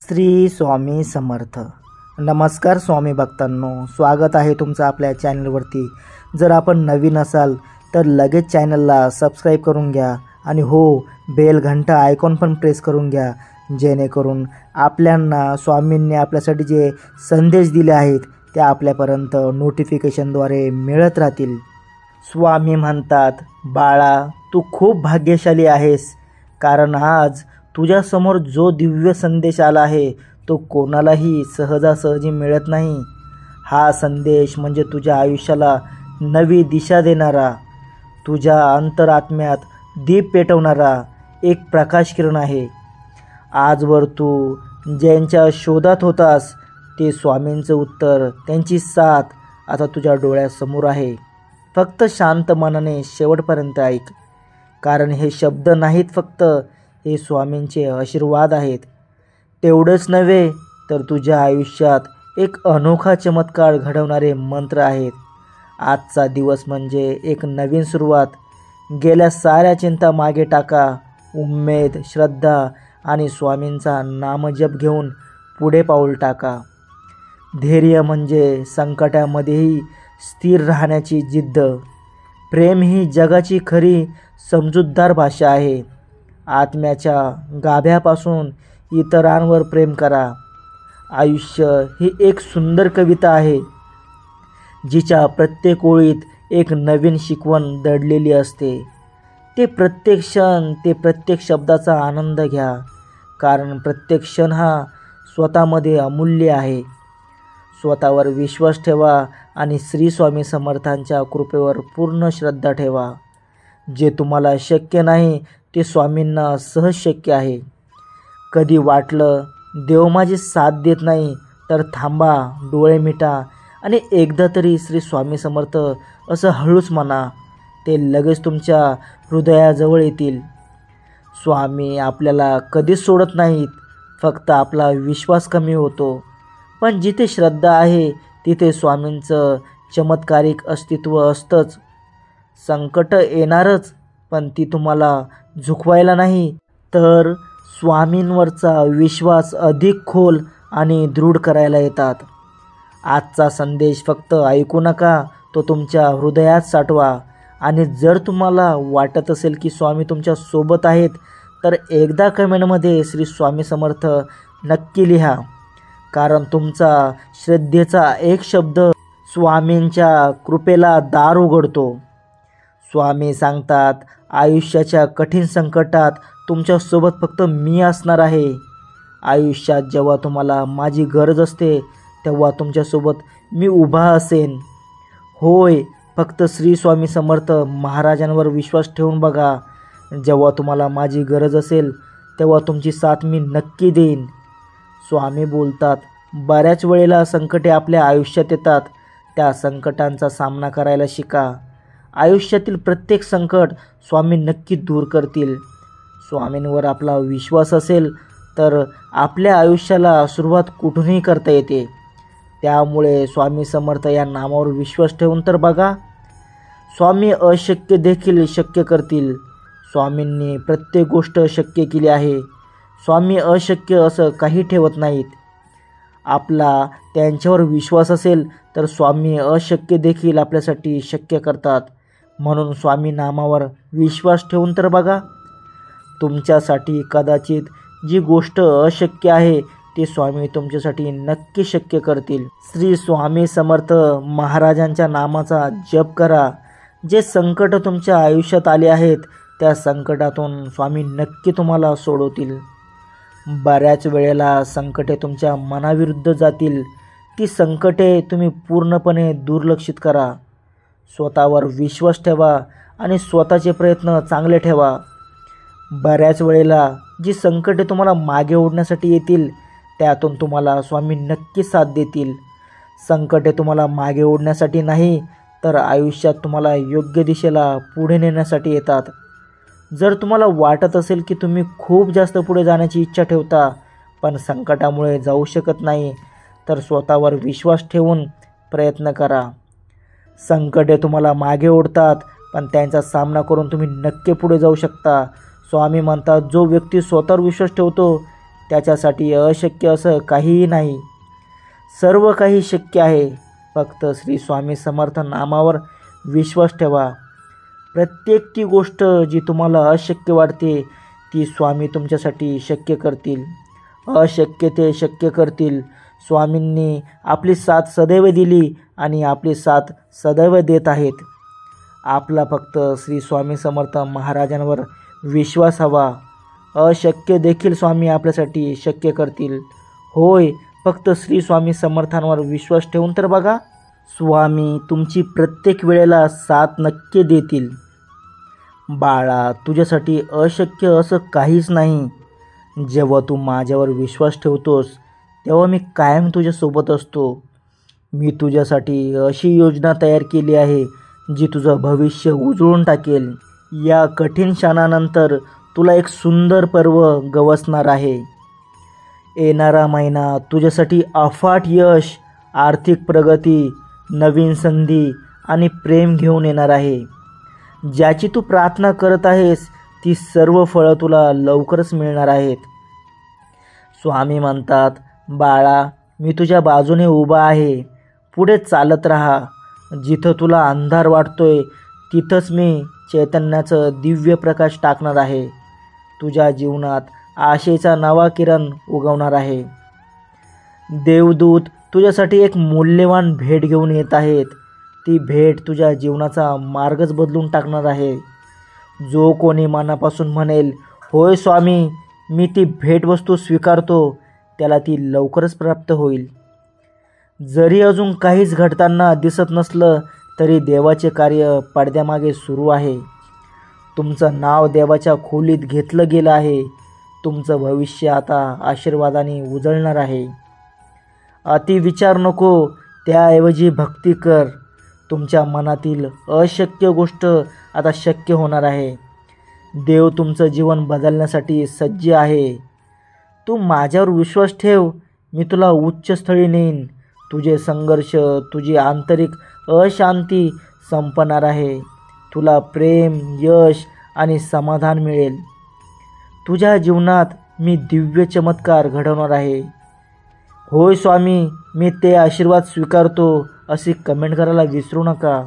श्री स्वामी समर्थ. नमस्कार स्वामी भक्तांनो, स्वागत आहे तुमचं आपल्या चॅनलवरती. जर आपण नवीन असाल तर लगेच चॅनलला सबस्क्राईब करून घ्या आणि बेल घंटा आयकॉन पण प्रेस करून घ्या, जेणेकरून आपल्यांना स्वामींनी आपल्यासाठी जे संदेश दिले आहेत ते आपल्यापर्यंत नोटिफिकेशनद्वारे मिळत राहतील. स्वामी म्हणतात, बाळा तू खूप भाग्यशाली आहेस, कारण आज तुझ्यासमोर जो दिव्य संदेश आला आहे तो कोणालाही सहजासहजी मिळत नाही. हा संदेश म्हणजे तुझ्या आयुष्याला नवी दिशा देणारा, तुझ्या अंतरात्म्यात दीप पेटवणारा एक प्रकाश किरण आहे. आजवर तू ज्यांच्या शोधात होतास ते स्वामींचं उत्तर, त्यांची साथ आता तुझ्या डोळ्यासमोर आहे. फक्त शांत मनाने शेवटपर्यंत ऐक, कारण हे शब्द नाहीत फक्त, हे स्वामींचे आशीर्वाद आहेत. तेवढंच नव्हे तर तुझ्या आयुष्यात एक अनोखा चमत्कार घडवणारे मंत्र आहेत. आजचा दिवस म्हणजे एक नवीन सुरुवात. गेल्या साऱ्या चिंता मागे टाका. उमेद, श्रद्धा आणि स्वामींचा नामजप घेऊन पुढे पाऊल टाका. धैर्य म्हणजे संकटामध्येही स्थिर राहण्याची जिद्द. प्रेम ही जगाची खरी समजूतदार भाषा आहे. आत्म्याच्या गाभ्यापासून इतरांवर प्रेम करा. आयुष्य ही एक सुंदर कविता आहे, जिच्या प्रत्येक ओळीत एक नवीन शिकवण दडलेली असते. ते प्रत्येक क्षण, ते प्रत्येक शब्दाचा आनंद घ्या, कारण प्रत्येक क्षण हा स्वतःमध्ये अमूल्य आहे. स्वतःवर विश्वास ठेवा आणि श्री स्वामी समर्थांच्या कृपेवर पूर्ण श्रद्धा ठेवा. जे तुम्हाला शक्य नाही ते स्वामींना सहज शक्य आहे. कधी वाटलं देव माझी साथ देत नाही तर थांबा, डोळे मिटा आणि एकदा तरी श्री स्वामी समर्थ असं हळूच म्हणा. ते लगेच तुमच्या हृदयाजवळ येतील. स्वामी आपल्याला कधीच सोडत नाहीत, फक्त आपला विश्वास कमी होतो. पण जिथे श्रद्धा आहे तिथे स्वामींचं चमत्कारिक अस्तित्व असतंच. संकट येणारच, पण ती तुम्हाला झुकवायला नाही, तर स्वामींवरचा विश्वास अधिक खोल आणि दृढ करायला येतात. आजचा संदेश फक्त ऐकू नका, तो तुमच्या हृदयात साठवा. आणि जर तुम्हाला वाटत असेल की स्वामी तुमच्या सोबत आहेत, तर एकदा कमेंटमध्ये श्री स्वामी समर्थ नक्की लिहा, कारण तुमचा श्रद्धेचा एक शब्द स्वामींच्या कृपेला दार उघडतो. स्वामी सांगतात, आयुष्याच्या कठीण संकटात तुमच्यासोबत फक्त मी असणार आहे. आयुष्यात जेव्हा तुम्हाला माझी गरज असते तेव्हा तुमच्यासोबत मी उभा असेन. होय, फक्त श्री स्वामी समर्थ महाराजांवर विश्वास ठेवून बघा. जेव्हा तुम्हाला माझी गरज असेल तेव्हा तुमची साथ मी नक्की देईन. स्वामी बोलतात, बऱ्याच वेळेला संकटे आपल्या आयुष्यात येतात. त्या संकटांचा सामना करायला शिका. आयुष्यातील प्रत्येक संकट स्वामी नक्की दूर करतील. स्वामींवर आपला विश्वास असेल तर आपल्या आयुष्याला सुरुवात कुठूनही करता येते. त्यामुळे स्वामी समर्थ या नामावर विश्वास ठेवून तर बघा. स्वामी अशक्य देखील शक्य करतील. स्वामींनी प्रत्येक गोष्ट शक्य केली आहे. स्वामी अशक्य असं काही ठेवत नाहीत. आपला त्यांच्यावर विश्वास असेल तर स्वामी अशक्य देखील आपल्यासाठी शक्य करतात. म्हणून स्वामी नामावर विश्वास ठेवून तर बघा. तुमच्यासाठी कदाचित जी गोष्ट अशक्य आहे ते स्वामी तुमच्यासाठी नक्की शक्य करतील. श्री स्वामी समर्थ महाराजांच्या नामाचा जप करा. जे संकट तुमच्या आयुष्यात आले आहेत त्या संकटातून स्वामी नक्की तुम्हाला सोडवतील. बऱ्याच वेळेला संकटे तुमच्या मनाविरुद्ध जातील. ती संकटे तुम्ही पूर्णपणे दुर्लक्षित करा. स्वतःवर विश्वास ठेवा आणि स्वतःचे प्रयत्न चांगले ठेवा. बऱ्याच वेळेला जी संकटे तुम्हाला मागे ओढण्यासाठी येतील त्यातून तुम्हाला स्वामी नक्की साथ देतील. संकटे तुम्हाला मागे ओढण्यासाठी नाही, तर आयुष्यात तुम्हाला योग्य दिशेला पुढे नेण्यासाठी येतात. जर तुम्हाला वाटत असेल की तुम्ही खूप जास्त पुढे जाण्याची इच्छा ठेवता पण संकटामुळे जाऊ शकत नाही, तर स्वतःवर विश्वास ठेवून प्रयत्न करा. संकटे तुम्हाला मागे ओढतात, पण त्यांचा सामना करून तुम्ही नक्की पुढे जाऊ शकता. स्वामी म्हणतात, जो व्यक्ती स्वतःवर विश्वास ठेवतो त्याच्यासाठी अशक्य असं काहीही नाही. सर्व काही शक्य आहे. फक्त श्री स्वामी समर्थ नामावर विश्वास ठेवा. प्रत्येक ती गोष्ट जी तुम्हाला अशक्य वाटते ती स्वामी तुमच्यासाठी शक्य करतील. अशक्य ते शक्य करतील. स्वामींनी आपली साथ सदैव दिली आणि आपली साथ सदैव देत आहेत. आपला फक्त श्री स्वामी समर्थ महाराजांवर विश्वास हवा. अशक्य देखील स्वामी आपल्यासाठी शक्य करतील. होय, फक्त श्री स्वामी समर्थांवर विश्वास ठेवून तर बघा. स्वामी तुमची प्रत्येक वेळेला साथ नक्की देतील. बाळा, तुझ्यासाठी अशक्य असं काहीच नाही. जेव्हा तू माझ्यावर विश्वास ठेवतोस तेव्हा मी कायम तुझ्यासोबत असतो. मी तुझ्यासाठी अशी योजना तयार केली आहे जी तुझं भविष्य उजळून टाकेल. या कठीण क्षणानंतर तुला एक सुंदर पर्व गवसणार आहे. येणारा महिना तुझ्यासाठी अफाट यश, आर्थिक प्रगती, नवीन संधी आणि प्रेम घेऊन येणार आहे. ज्याची तू प्रार्थना करत आहेस ती सर्व फळं तुला लवकरच मिळणार आहेत. स्वामी म्हणतात, बाळा, मी तुझ्या बाजूने उभा आहे. पुढे चालत राहा. जिथं तुला अंधार वाटतोय तिथंच मी चैतन्याचं दिव्य प्रकाश टाकणार आहे. तुझ्या जीवनात आशेचा नवा किरण उगवणार आहे. देवदूत तुझ्यासाठी एक मूल्यवान भेट घेऊन येत आहेत. ती भेट तुझ्या जीवनाचा मार्गच बदलून टाकणार आहे. जो कोणी मनापासून म्हणेल, होय स्वामी, मी ती भेटवस्तू स्वीकारतो, त्याला ती लवकरच प्राप्त होईल. जरी अजून काहीच घडताना दिसत नसलं तरी देवाचे कार्य पडद्यामागे सुरू आहे. तुमचं नाव देवाच्या खोलीत घेतलं गेलं आहे. तुमचं भविष्य आता आशीर्वादाने उजळणार आहे. अति विचार नको, त्याऐवजी भक्ती कर. तुमच्या मनातील अशक्य गोष्ट आता शक्य होणार आहे. देव तुमचं जीवन बदलण्यासाठी सज्ज आहे. तू माझ्यावर विश्वास ठेव. मी तुला उच्च स्थळी नेईन. तुझे संघर्ष, तुझी आंतरिक अशांती संपणार आहे. तुला प्रेम, यश आणि समाधान मिळेल. तुझ्या जीवनात मी दिव्य चमत्कार घडवणार आहे. होय स्वामी, मी ते आशीर्वाद स्वीकारतो अशी कमेंट करायला विसरू नका.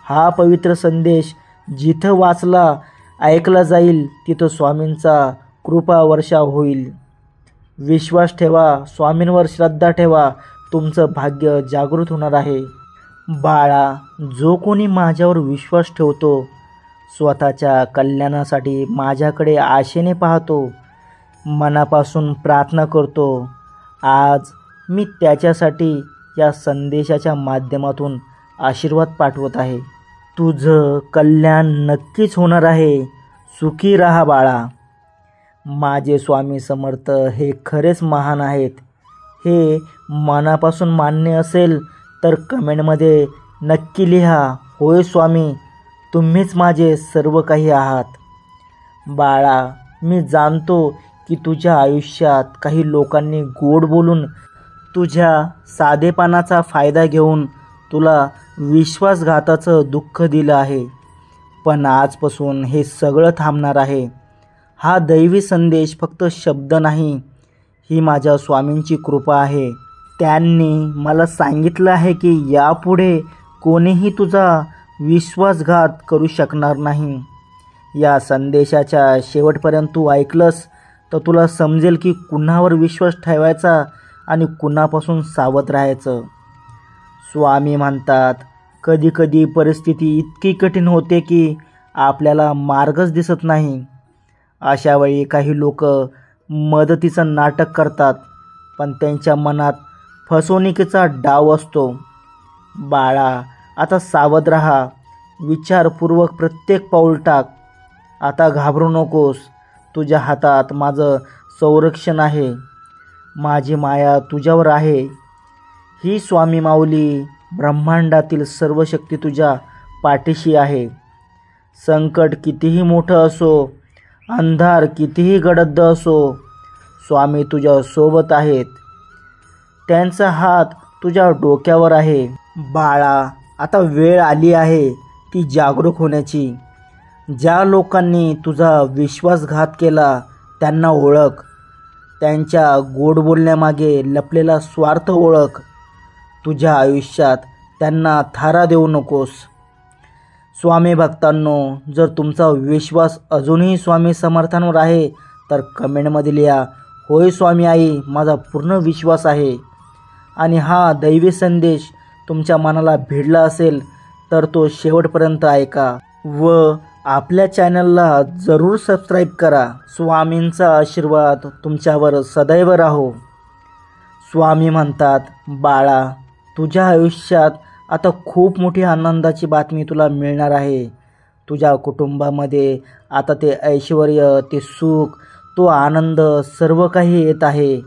हा पवित्र संदेश जिथं वाचला, ऐकला जाईल तिथं स्वामींचा कृपा वर्षाव होईल. विश्वास ठेवा, स्वामींवर श्रद्धा ठेवा. तुमचं भाग्य जागृत होणार आहे. बाळा, जो कोणी माझ्यावर विश्वास ठेवतो, स्वतःच्या कल्याणासाठी माझ्याकडे आशेने पाहतो, मनापासून प्रार्थना करतो, आज मी त्याच्यासाठी या संदेशाच्या माध्यमातून आशीर्वाद पाठवत आहे. तुझं कल्याण नक्कीच होणार आहे. सुखी राहा बाळा. माझे स्वामी समर्थ हे खरेच महान आहेत. हे मनापासून मान्य असेल तर कमेंटमध्ये नक्की लिहा, होय स्वामी, तुम्हीच माझे सर्व काही आहात. बाळा, मी जाणतो की तुझ्या आयुष्यात काही लोकांनी गोड बोलून तुझ्या साधेपणाचा फायदा घेऊन तुला विश्वासघाताचं दुःख दिलं आहे. पण आजपासून हे सगळं थांबणार आहे. हा दैवी संदेश फक्त शब्द नाही, ही माझ्या स्वामींची कृपा आहे. त्यांनी मला सांगितलं आहे की यापुढे कोणीही तुझा विश्वासघात करू शकणार नाही. या संदेशाच्या शेवटपर्यंत तू ऐकलंस तर तुला समजेल की कुणावर विश्वास ठेवायचा आणि कुणापासून सावध राहायचं. स्वामी म्हणतात, कधीकधी परिस्थिती इतकी कठीण होते की आपल्याला मार्गच दिसत नाही. अशा वेळी काही लोक मदतीचं नाटक करतात, पण त्यांच्या मनात फसवणुकीचा डाव असतो. बाळा, आता सावध राहा. विचारपूर्वक प्रत्येक पाऊल टाक. आता घाबरू नकोस. तुझ्या हातात माझं संरक्षण आहे. माझी माया तुझ्यावर आहे. ही स्वामी माऊली, ब्रह्मांडातील सर्व शक्ती तुझ्या पाठीशी आहे. संकट कितीही मोठं असो, अंधार कितीही गडद असो, स्वामी तुझ्या सोबत आहेत. त्यांचा हात तुझ्या डोक्यावर आहे. बाळा, आता वेळ आली आहे ती जागरूक होण्याची. ज्या लोकांनी तुझा विश्वासघात केला त्यांना ओळख. त्यांच्या गोड बोलण्यामागे लपलेला स्वार्थ ओळख. तुझ्या आयुष्यात त्यांना थारा देऊ नकोस. स्वामी भक्तांनो, जर तुमचा विश्वास अजूनही स्वामी समर्थांवर आहे तर कमेंटमध्ये लिहा, होय स्वामी आई, माझा पूर्ण विश्वास आहे. आणि हा दैवी संदेश तुमच्या मनाला भिडला असेल तर तो शेवटपर्यंत ऐका व आपल्या चॅनलला जरूर सबस्क्राईब करा. स्वामींचा आशीर्वाद तुमच्यावर सदैव राहो. स्वामी म्हणतात, बाळा, तुझ्या आयुष्यात आता खूप मोठी आनंदाची बातमी तुला मिळणार आहे. तुझ्या कुटुंबामध्ये आता ते ऐश्वर्य, ते सुख, तो आनंद सर्व काही येत आहे.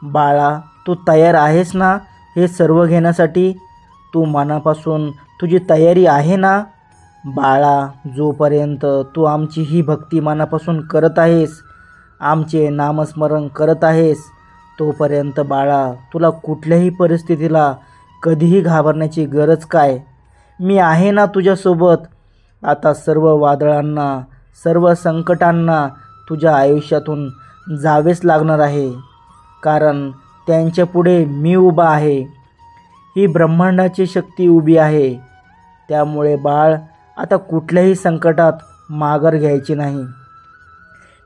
बाळा, तू तयार आहेस ना हे सर्व घेण्यासाठी? तू मनापासून तुझी तयारी आहे ना? बाळा, जोपर्यंत तू आमची ही भक्ती मनापासून करत आहेस, आमचे नामस्मरण करत आहेस, तोपर्यंत बाळा तुला कुठल्याही परिस्थितीला कधीही घाबरण्याची गरज काय? मी आहे ना तुझ्यासोबत. आता सर्व वादळांना, सर्व संकटांना तुझ्या आयुष्यातून जावेच लागणार आहे, कारण त्यांच्यापुढे मी उभा आहे. ही ब्रह्मांडाची शक्ती उभी आहे. त्यामुळे बाळ, आता कुठल्याही संकटात माघार घ्यायची नाही.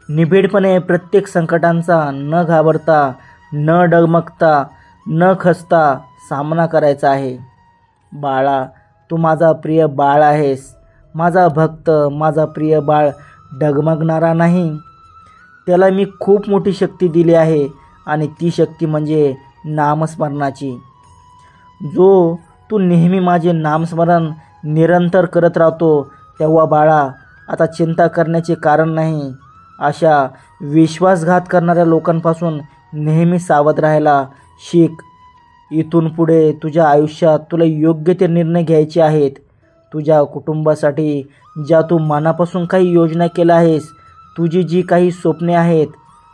निबिडपणे प्रत्येक संकटांचा न घाबरता, न डगमगता, न खचता सामना करायचा आहे. बाळा, तू माझा प्रिय बाळ आहेस. माझा भक्त, माझा प्रिय बाळ डगमगणारा नाही. त्याला मी खूप मोठी शक्ती दिली आहे आणि ती शक्ती म्हणजे नामस्मरणाची. जो तू नेहमी माझे नामस्मरण निरंतर करत राहतो, तेव्हा बाळा आता चिंता करण्याचे कारण नाही. अशा विश्वासघात करणाऱ्या लोकांपासून नेहमी सावध राहायला शिक. इथून पुढे तुझ्या आयुष्यात तुला योग्य ते निर्णय घ्यायचे आहेत. तुझ्या कुटुंबासाठी ज्या तू मनापासून काही योजना केल्या आहेस, तुझी जी काही स्वप्ने आहेत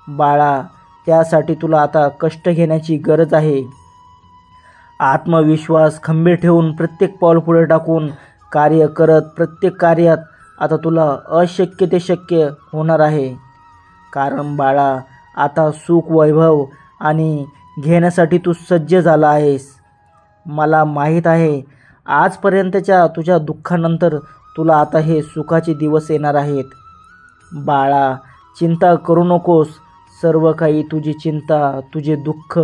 बाळा, त्यासाठी तुला आता कष्ट घेण्याची गरज आहे. आत्मविश्वास खंबीर ठेवून प्रत्येक पाऊल पुढे टाकून कार्य करत, प्रत्येक कार्यात आता तुला अशक्य ते शक्य होणार आहे. कारण बाळा, आता सुख, वैभव आणि घेण्यासाठी तू सज्ज झाला आहेस. मला माहीत आहे, आजपर्यंतच्या तुझ्या दुःखानंतर तुला आता हे सुखाचे दिवस येणार आहेत. बाळा, चिंता करू नकोस. सर्व काही तुझी चिंता, तुझे दुःख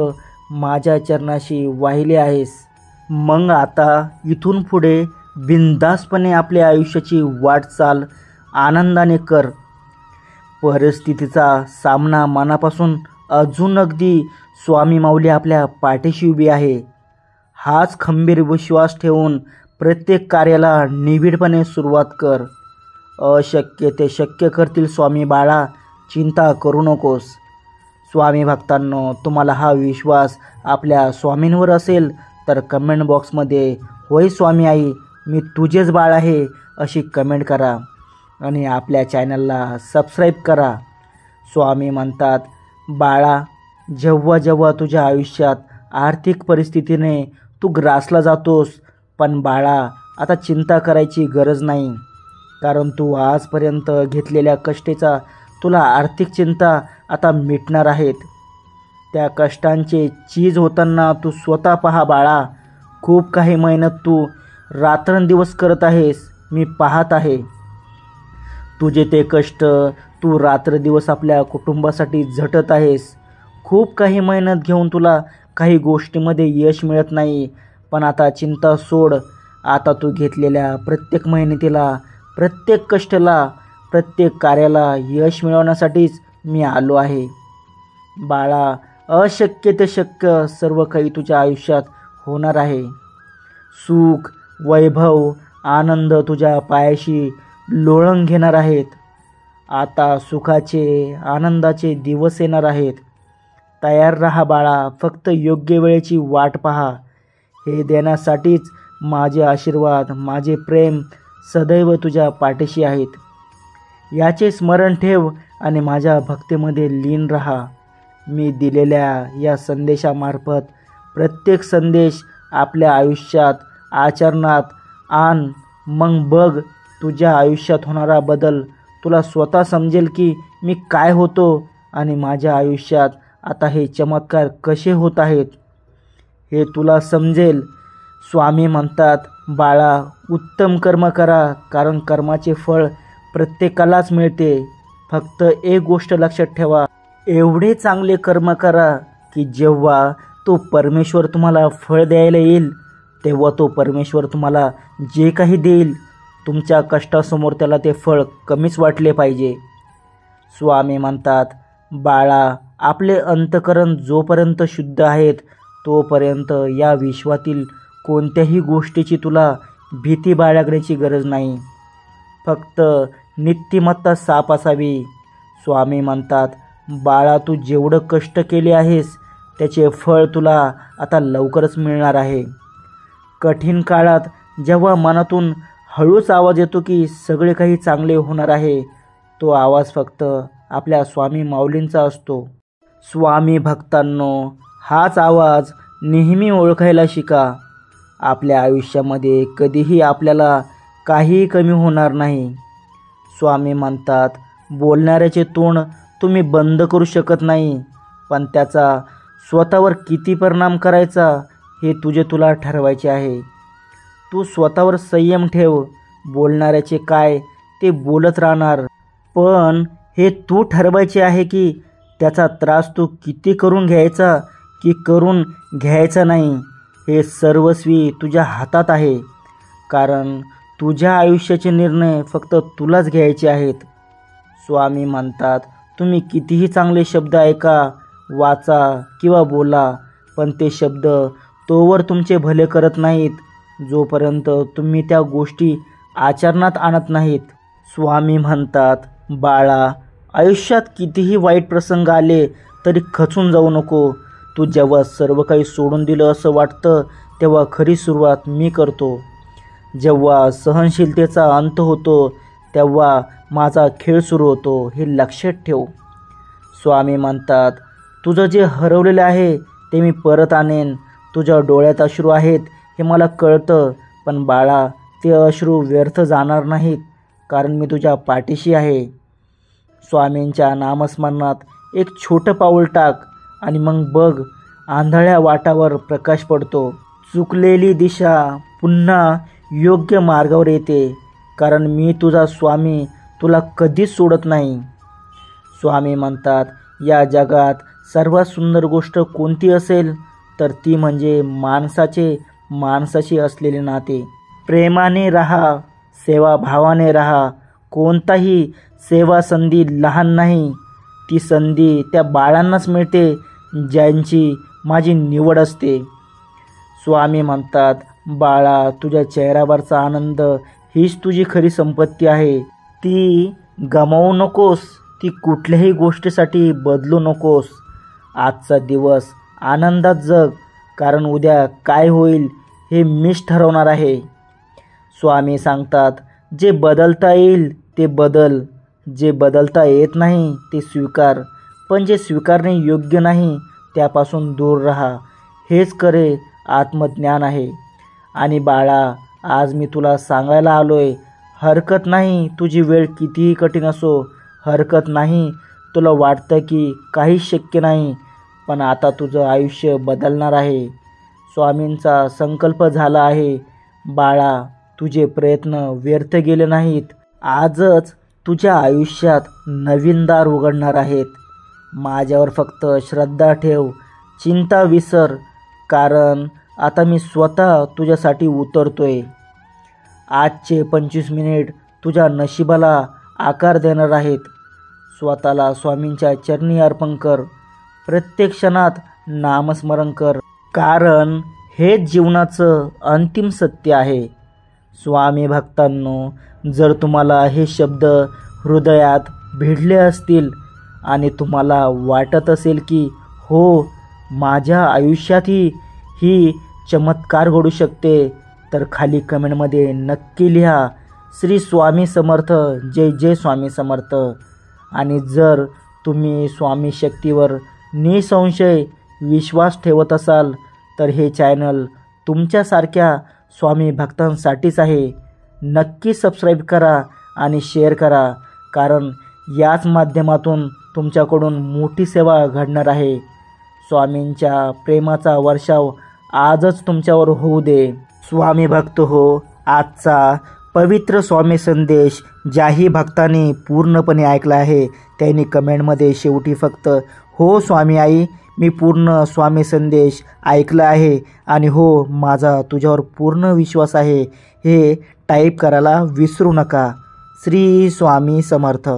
माझ्या चरणाशी वाहिले आहेस. मग आता इथून पुढे बिनधास्तपणे आपल्या आयुष्याची वाटचाल आनंदाने कर. परिस्थितीचा सामना मनापासून अजून अगदी स्वामी माऊली आपल्या पाठीशी उभी आहे. हाच खंबीर विश्वास ठेवून प्रत्येक कार्याला निबिडपणे सुरुवात कर. अशक्य ते शक्य करतील स्वामी बाळा, चिंता करू नकोस. स्वामी भक्तांनो, तुम्हाला हा विश्वास आपल्या स्वामींवर असेल तर कमेंट बॉक्समध्ये होय स्वामी आई, मी तुझेच बाळ आहे अशी कमेंट करा आणि आपल्या चॅनलला सबस्क्राईब करा. स्वामी म्हणतात, बाळा, जेव्हा जेव्हा तुझ्या आयुष्यात आर्थिक परिस्थितीने तू ग्रासला जातोस, पण बाळा आता चिंता करायची गरज नाही, कारण तू आजपर्यंत घेतलेल्या कष्टाचा तुला आर्थिक चिंता आता मिटणार आहेत. त्या कष्टांचे चीज होताना तू स्वतः पहा बाळा. खूप काही मेहनत तू रात्रंदिवस करत आहेस, मी पाहत आहे. तुझे ते कष्ट तू रात्रदिवस आपल्या कुटुंबासाठी झटत आहेस. खूप काही मेहनत घेऊन तुला काही गोष्टीमध्ये यश मिळत नाही, पण आता चिंता सोड. आता तू घेतलेल्या प्रत्येक मेहनतीला, प्रत्येक कष्टाला, प्रत्येक कार्याला यश मिळवण्यासाठीच मी आलो आहे. बाळा, अशक्य ते शक्य सर्व काही तुझ्या आयुष्यात होणार आहे. सुख, वैभव, आनंद तुझ्या पायाशी लोळण घेणार आहेत. आता सुखाचे, आनंदाचे दिवस येणार आहेत. तयार राहा बाळा, फक्त योग्य वेळेची वाट पहा. हे देण्यासाठीच माझे आशीर्वाद, माझे प्रेम सदैव तुझ्या पाठीशी आहेत. याचे स्मरण ठेव आणि माझ्या भक्तीमध्ये लीन राहा. मी दिलेल्या या संदेशामार्फत प्रत्येक संदेश आपल्या आयुष्यात आचरणात आण. मग बघ, तुझ्या आयुष्यात होणारा बदल तुला स्वतः समजेल की मी काय होतो आणि माझ्या आयुष्यात आता हे चमत्कार कसे होत आहेत हे तुला समजेल. स्वामी म्हणतात, बाळा, उत्तम कर्म करा, कारण कर्माचे फळ प्रत्येकालाच मिळते. फक्त एक गोष्ट लक्षात ठेवा, एवढे चांगले कर्म करा की जेव्हा तो परमेश्वर तुम्हाला फळ द्यायला येईल तेव्हा तो परमेश्वर तुम्हाला जे काही देईल तुमच्या कष्टासमोर त्याला ते फळ कमीच वाटले पाहिजे. स्वामी म्हणतात, बाळा, आपले अंतःकरण जोपर्यंत शुद्ध आहेत तोपर्यंत या विश्वातील कोणत्याही गोष्टीची तुला भीती बाळगण्याची गरज नाही. फक्त नीतिमत्ता साफ असावी. स्वामी म्हणतात, बाळा, तू जेवढं कष्ट केले आहेस त्याचे फळ तुला आता लवकरच मिळणार आहे. कठीण काळात जेव्हा मनातून हळूच आवाज येतो की सगळे काही चांगले होणार आहे, तो आवाज फक्त आपल्या स्वामी माऊलींचा असतो. स्वामी भक्तांनो, हाच आवाज नेहमी ओळखायला शिका. आपल्या आयुष्यामध्ये कधीही आपल्याला काहीही कमी होणार नाही. स्वामी म्हणतात, बोलणाऱ्याचे तोंड तुम्ही बंद करू शकत नाही, पण त्याचा स्वतःवर किती परिणाम करायचा हे तुला ठरवायचे आहे. तू स्वतःवर संयम ठेव. बोलणाऱ्याचे काय ते बोलत राहणार, पण हे तू ठरवायचे आहे की त्याचा त्रास तू किती करून घ्यायचा की करून घ्यायचा नाही. हे सर्वस्वी तुझ्या हातात आहे, कारण तुझ्या आयुष्याचे निर्णय फक्त तुलाच घ्यायचे आहेत. स्वामी म्हणतात, तुम्ही कितीही चांगले शब्द ऐका, वाचा किंवा बोला, पण ते शब्द तोवर तुमचे भले करत नाहीत जोपर्यंत तुम्ही त्या गोष्टी आचरणात आणत नाहीत. स्वामी म्हणतात, बाळा, आयुष्यात कितीही वाईट प्रसंग आले तरी खचून जाऊ नको. तू जेव्हा सर्व काही सोडून दिलं असं वाटतं तेव्हा खरी सुरुवात मी करतो. जेव्हा सहनशीलतेचा अंत होतो तेव्हा माझा खेळ सुरू होतो, हे लक्षात ठेव. स्वामी म्हणतात, तुझं जे हरवलेलं आहे ते मी परत आणेन. तुझ्या डोळ्यात अश्रू आहेत हे मला कळतं, पण बाळा, ते अश्रू व्यर्थ जाणार नाहीत, कारण मी तुझ्या पाठीशी आहे. स्वामींच्या नामस्मरणात एक छोटं पाऊल टाक आणि मग बघ, आंधळ्या वाटावर प्रकाश पडतो. चुकलेली दिशा पुन्हा योग्य मार्गावर येते, कारण मी तुझा स्वामी तुला कधीच सोडत नाही. स्वामी म्हणतात, या जगात सर्वात सुंदर गोष्ट कोणती असेल तर ती म्हणजे माणसाशी असलेले नाते. प्रेमाने राहा, सेवाभावाने राहा. कोणताही सेवा संधी लहान नाही. ती संधी त्या बाळांनाच मिळते ज्यांची माझी निवड असते. स्वामी म्हणतात, बाळा, तुझ्या चेहऱ्यावरचा आनंद हीच तुझी खरी संपत्ती आहे. ती गमावू नकोस, ती कुठल्याही गोष्टीसाठी बदलू नकोस. आजचा दिवस आनंदात जग, कारण उद्या काय होईल हे मीच ठरवणार आहे. स्वामी सांगतात, जे बदलता येईल ते बदल, जे बदलता येत नाही ते स्वीकार, पण जे स्वीकारणे योग्य नाही त्यापासून दूर राहा. हेच खरे आत्मज्ञान आहे. आणि बाळा, आज मी तुला सांगायला आलोय, हरकत नाही तुझी वेळ कितीही कठीण असो, हरकत नाही तुला वाटतं की काहीच शक्य नाही, पण आता तुझं आयुष्य बदलणार आहे. स्वामींचा संकल्प झाला आहे. बाळा, तुझे प्रयत्न व्यर्थ गेले नाहीत. आजच तुझ्या आयुष्यात नवीन दार उघडणार आहेत. माझ्यावर फक्त श्रद्धा ठेव, चिंता विसर, कारण आता मी स्वतः तुझ्यासाठी उतरतोय. आजचे 25 मिनिट तुझ्या नशिबाला आकार देणार आहेत. स्वतःला स्वामींच्या चरणी अर्पण कर. प्रत्येक क्षणात नामस्मरण कर, कारण हेच जीवनाचं अंतिम सत्य आहे. स्वामी भक्तांनो, जर तुम्हाला हे शब्द हृदयात भिडले असतील आणि तुम्हाला वाटत असेल की हो, माझ्या आयुष्यातही ही चमत्कार घडू शकते, तर खाली कमेंटमध्ये नक्की लिहा, श्री स्वामी समर्थ, जय जय स्वामी समर्थ. आणि जर तुम्ही स्वामी शक्तीवर निसंशय विश्वास ठेवत असाल तर हे चॅनल तुमच्यासारख्या स्वामी भक्तांसाठीच आहे. नक्की सबस्क्राईब करा आणि शेअर करा, कारण याच माध्यमातून तुमच्याकडून मोठी सेवा घडणार आहे. स्वामींच्या प्रेमाचा वर्षाव आजच तुमच्यावर होऊ दे. स्वामी भक्त हो, आजचा पवित्र स्वामी संदेश ज्याही भक्तांनी पूर्णपणे ऐकला आहे त्यांनी कमेंटमध्ये शेवटी फक्त हो स्वामी आई, मी पूर्ण स्वामी संदेश ऐकला आहे आणि हो, माझा तुझ्यावर पूर्ण विश्वास आहे, हे टाईप करायला विसरू नका. श्री स्वामी समर्थ.